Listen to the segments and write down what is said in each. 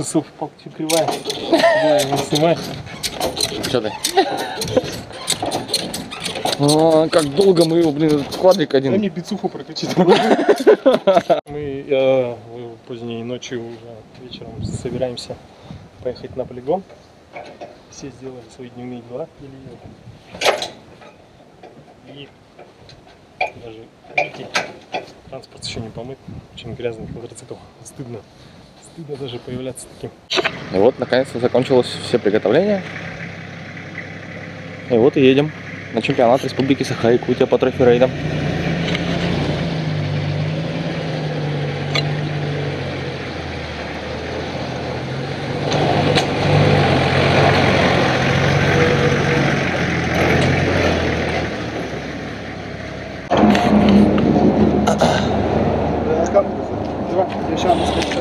Суп, кривая. Не снимай. Что ты? Как долго мы его, блин, квадрик один. Дай мне пиццуху прокачать. Мы поздней ночью уже вечером собираемся поехать на полигон. Все сделали свои дневные дела. И даже, видите, транспорт еще не помыт. Очень грязный квадроцикл. Стыдно. Стыдно даже появляться таким. И вот, наконец-то закончилось все приготовления. И вот и едем на чемпионат Республики Саха-Якутия по трофи-рейдам.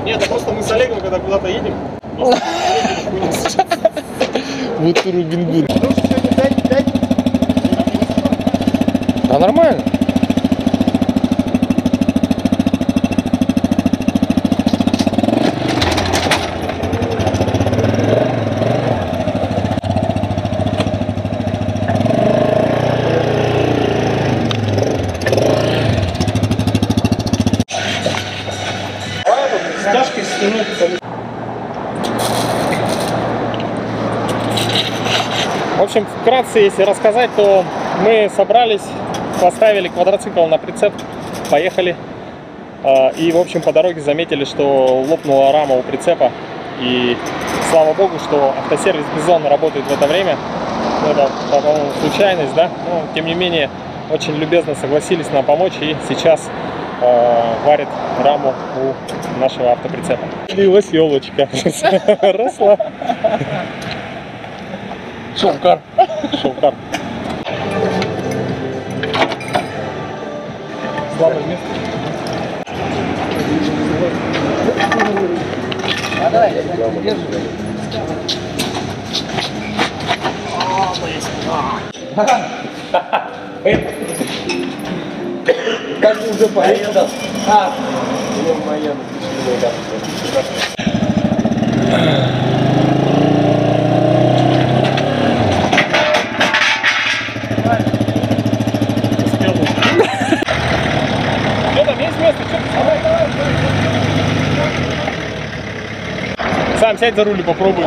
Нет, это просто мы с Олегом, когда куда-то едем. Вот Рубин Гуд. Да нормально. Стяжкой стянуть. В общем, вкратце, если рассказать, то мы собрались, поставили квадроцикл на прицеп, поехали. И, в общем, по дороге заметили, что лопнула рама у прицепа. И слава богу, что автосервис Бизон работает в это время. Это, по-моему, случайность, да? Но, тем не менее, очень любезно согласились нам помочь. И сейчас варит раму у нашего автоприцепа. Появилась елочка. Росла. Шовкар. Шовкар. Слабое место. А давай, держи. Как ты уже поехал? Что там, есть место? Сам сядь за руль и попробуй.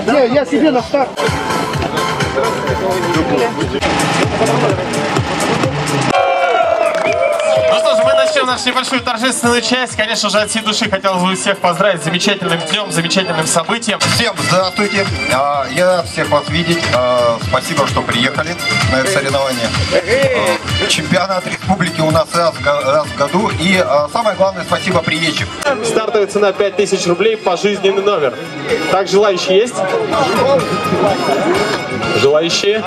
Не, я себе на старт. Ну что ж, мы начнем нашу небольшую торжественную часть. Конечно же, от всей души хотелось бы всех поздравить с замечательным днем, замечательным событием. Всем здравствуйте, я рад всех вас видеть, спасибо, что приехали на это соревнование. Чемпионат республики у нас раз в году, и самое главное, спасибо приезжим. Стартовая цена 5000 рублей, пожизненный номер. Так, желающие есть? Желающие?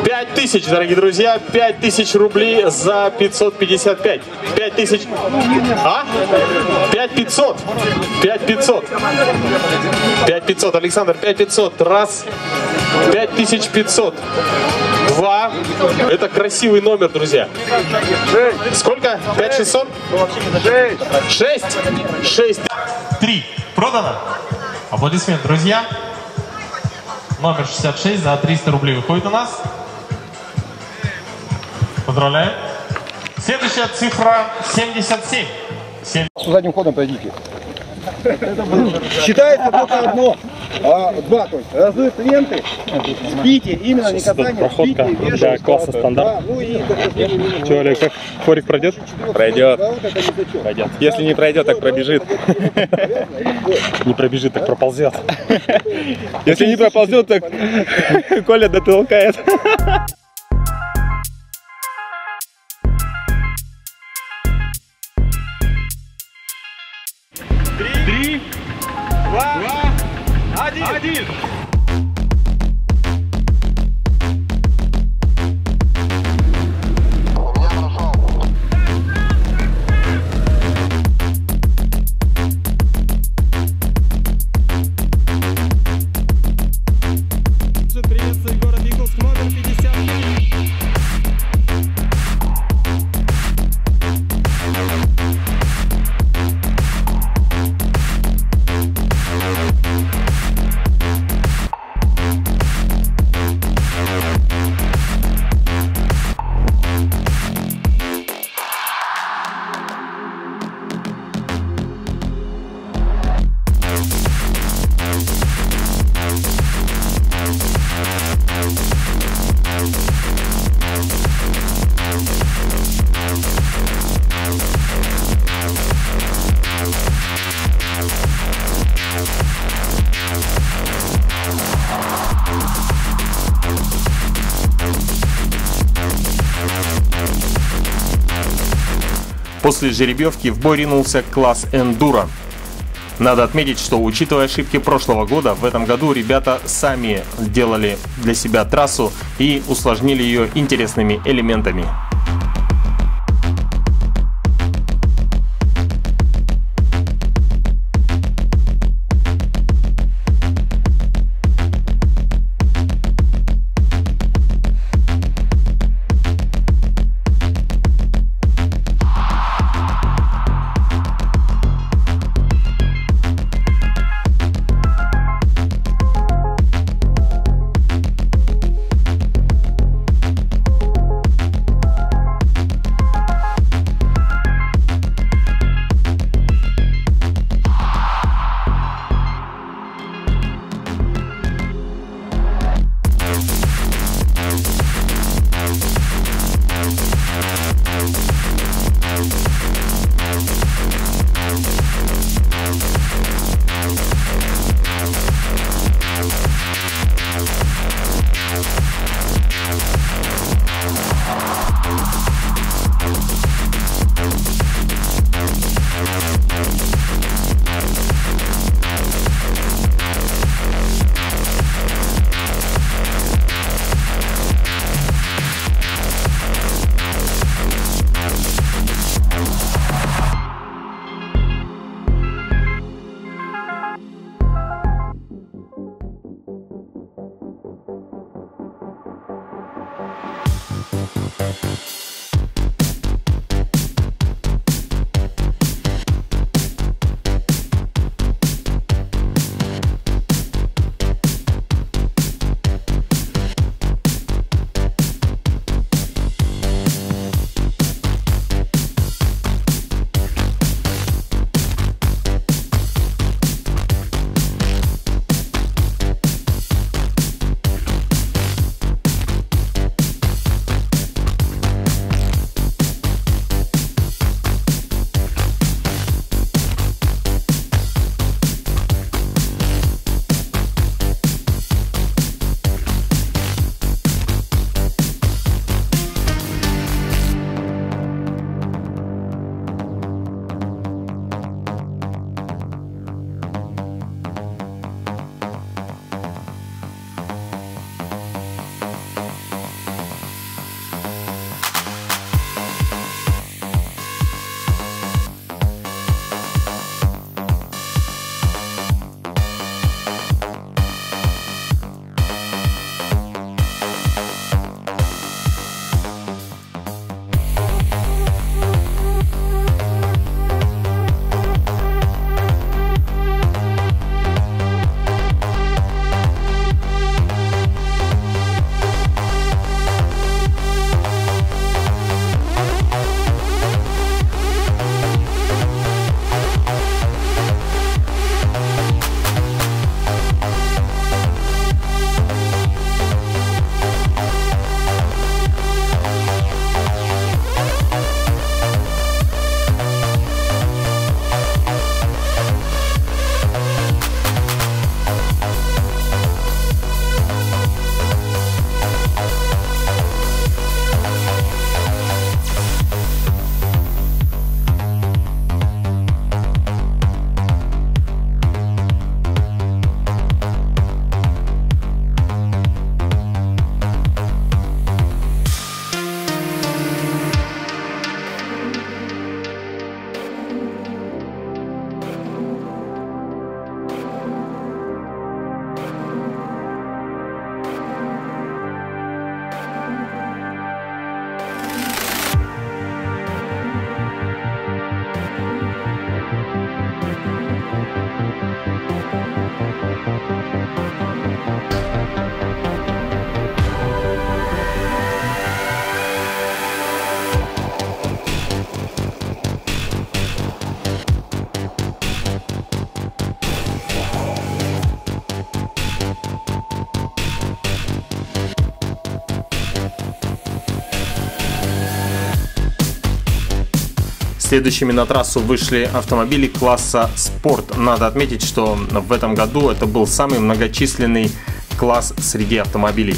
5000, дорогие друзья, 5000 рублей за 555. 5000. А? 5500. 5500. 5500. Александр, 5500. Раз. 5500. Два. Это красивый номер, друзья. Сколько? 5600? 6. 6. 3. Продано. Аплодисменты, друзья. Номер 66 за 300 рублей выходит у нас. Поздравляю. Следующая цифра 77. Задним ходом пройдите. Считается только одно. Два, то есть разрыв ленты, сбитие, именно не Сейчас идет касание, проходка сбитие, для вешалка. класса стандарт. Да, ну и как Че, Олег, как хорик пройдет? Пройдет. Пройдет. Если не пройдет, так пробежит. Не пробежит, так проползет. Если не проползет, так Коля дотолкает. Три, два, один. Приветствую город Якутск, номер 50. После жеребьевки в бой ринулся класс эндуро. Надо отметить, что, учитывая ошибки прошлого года, в этом году ребята сами делали для себя трассу и усложнили ее интересными элементами. Следующими на трассу вышли автомобили класса «Спорт». Надо отметить, что в этом году это был самый многочисленный класс среди автомобилей.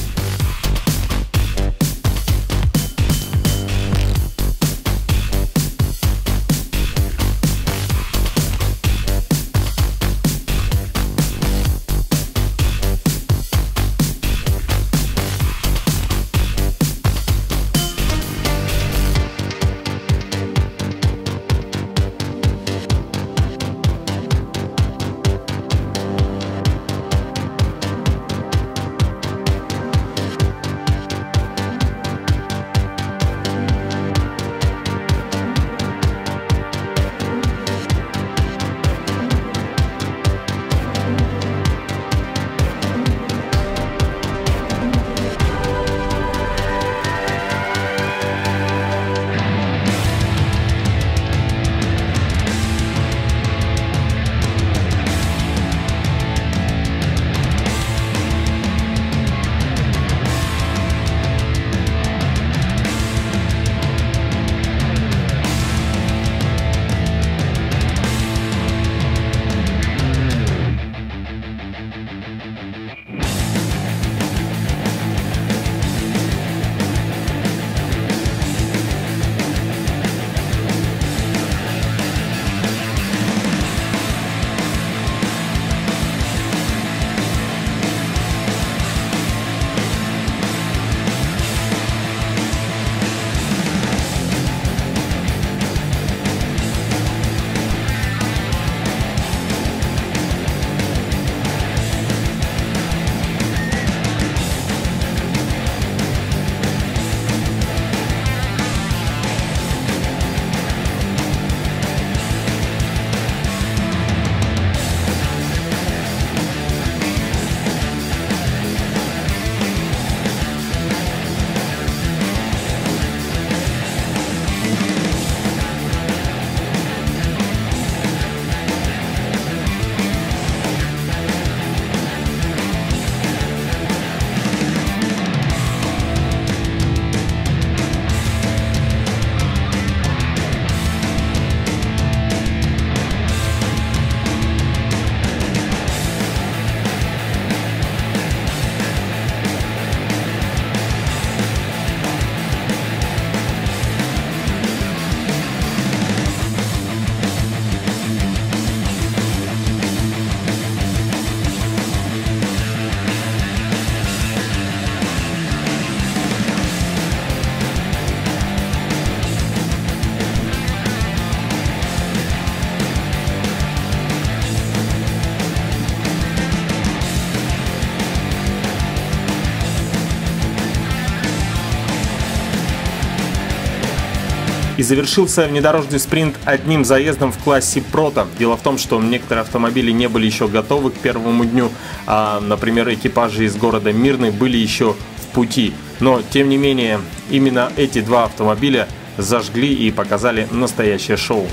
И завершился внедорожный спринт одним заездом в классе Прото. Дело в том, что некоторые автомобили не были еще готовы к первому дню, а, например, экипажи из города Мирный были еще в пути. Но, тем не менее, именно эти два автомобиля зажгли и показали настоящее шоу.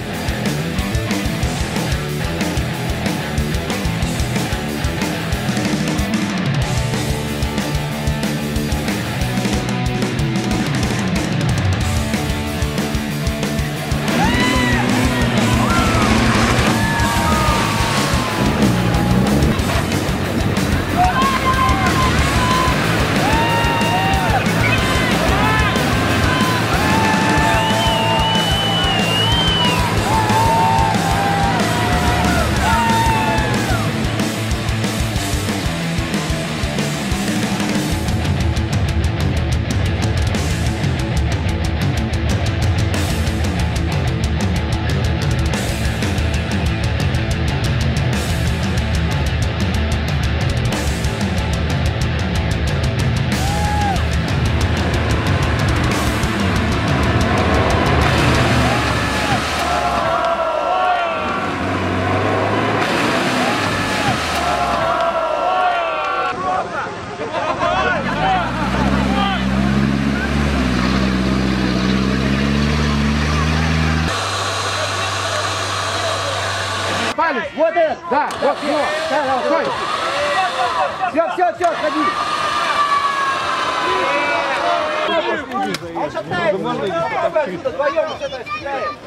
Палец, вот это, да, вот, все, стой. Все, ходи. Он шатается. Давай отсюда, вдвоем отсюда стреляем.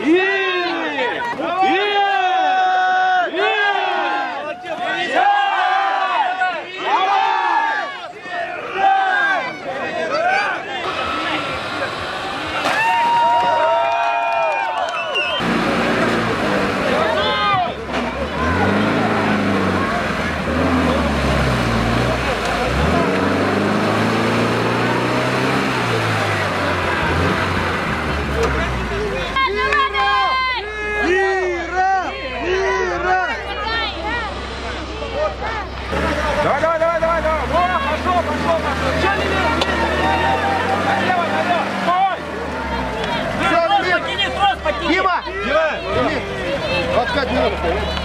Нет, Дима! 25 минут.